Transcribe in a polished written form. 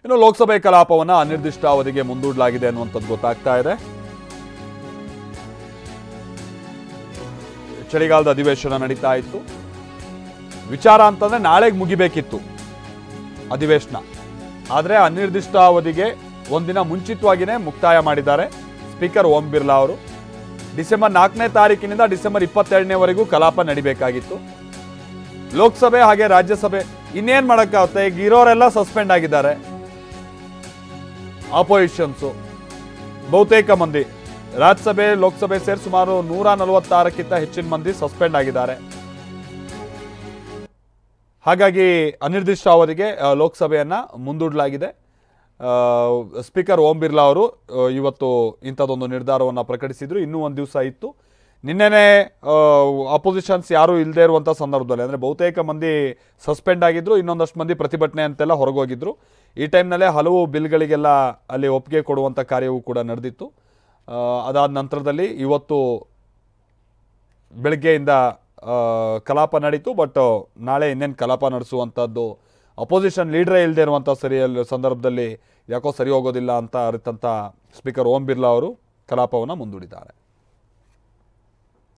ಇನ್ನು ಲೋಕಸಭೆ ಕಲಾಪವನ್ನು ಅನಿರ್ದಿಷ್ಟಾವಧಿಗೆ ಮುಂದೂಡಲಾಗಿದೆ ಅನ್ನುವಂಥದ್ದು ಗೊತ್ತಾಗ್ತಾ ಇದೆ. ಚಳಿಗಾಲದ ಅಧಿವೇಶನ ನಡೀತಾ ಇತ್ತು. ವಿಚಾರ ಅಂತಂದ್ರೆ ನಾಳೆಗೆ ಮುಗಿಬೇಕಿತ್ತು ಅಧಿವೇಶನ, ಆದರೆ ಅನಿರ್ದಿಷ್ಟಾವಧಿಗೆ ಒಂದಿನ ಮುಂಚಿತವಾಗಿಯೇ ಮುಕ್ತಾಯ ಮಾಡಿದ್ದಾರೆ ಸ್ಪೀಕರ್ ಓಂ ಬಿರ್ಲಾ ಅವರು. ಡಿಸೆಂಬರ್ 4ನೇ ತಾರೀಕಿನಿಂದ ಡಿಸೆಂಬರ್ 22ನೇವರೆಗೂ ಕಲಾಪ ನಡಿಬೇಕಾಗಿತ್ತು. ಲೋಕಸಭೆ ಹಾಗೆ ರಾಜ್ಯಸಭೆ ಇನ್ನೇನ್ ಮಾಡಕ್ಕಾಗುತ್ತೆ, ಈಗ ಇರೋರೆಲ್ಲ ಸಸ್ಪೆಂಡ್ ಆಗಿದ್ದಾರೆ. ಅಪೋಸಿಷನ್ಸು ಬಹುತೇಕ ಮಂದಿ ರಾಜ್ಯಸಭೆ ಲೋಕಸಭೆ ಸೇರಿ ಸುಮಾರು 146ಕ್ಕಿಂತ ಹೆಚ್ಚಿನ ಮಂದಿ ಸಸ್ಪೆಂಡ್ ಆಗಿದ್ದಾರೆ. ಹಾಗಾಗಿ ಅನಿರ್ದಿಷ್ಟಾವಧಿಗೆ ಲೋಕಸಭೆಯನ್ನ ಮುಂದೂಡಲಾಗಿದೆ. ಸ್ಪೀಕರ್ ಓಂ ಬಿರ್ಲಾ ಅವರು ಇವತ್ತು ಇಂಥದ್ದೊಂದು ನಿರ್ಧಾರವನ್ನು ಪ್ರಕಟಿಸಿದ್ರು. ಇನ್ನೂ ಒಂದು ದಿವಸ ಇತ್ತು. ನಿನ್ನೆನೇ ಅಪೋಸಿಷನ್ಸ್ ಯಾರೂ ಇಲ್ಲದೆ ಇರುವಂಥ ಸಂದರ್ಭದಲ್ಲಿ, ಅಂದರೆ ಬಹುತೇಕ ಮಂದಿ ಸಸ್ಪೆಂಡ್ ಆಗಿದ್ರು, ಇನ್ನೊಂದಷ್ಟು ಮಂದಿ ಪ್ರತಿಭಟನೆ ಅಂತೆಲ್ಲ ಹೊರಗೋಗಿದ್ರು. ಈ ಟೈಮ್ನಲ್ಲೇ ಹಲವು ಬಿಲ್ಗಳಿಗೆಲ್ಲ ಅಲ್ಲಿ ಒಪ್ಪಿಗೆ ಕೊಡುವಂಥ ಕಾರ್ಯವೂ ಕೂಡ ನಡೆದಿತ್ತು. ಅದಾದ ನಂತರದಲ್ಲಿ ಇವತ್ತು ಬೆಳಗ್ಗೆಯಿಂದ ಕಲಾಪ ನಡೀತು. ಬಟ್ ನಾಳೆ ಇನ್ನೇನು ಕಲಾಪ ನಡೆಸುವಂಥದ್ದು ಅಪೋಸಿಷನ್ ಲೀಡ್ರೇ ಇಲ್ಲದೆ ಇರುವಂಥ ಸಂದರ್ಭದಲ್ಲಿ ಯಾಕೋ ಸರಿ ಹೋಗೋದಿಲ್ಲ ಅಂತ ಅರಿತಂಥ ಸ್ಪೀಕರ್ ಓಂ ಬಿರ್ಲಾ ಅವರು ಕಲಾಪವನ್ನು ಮುಂದೂಡಿದ್ದಾರೆ.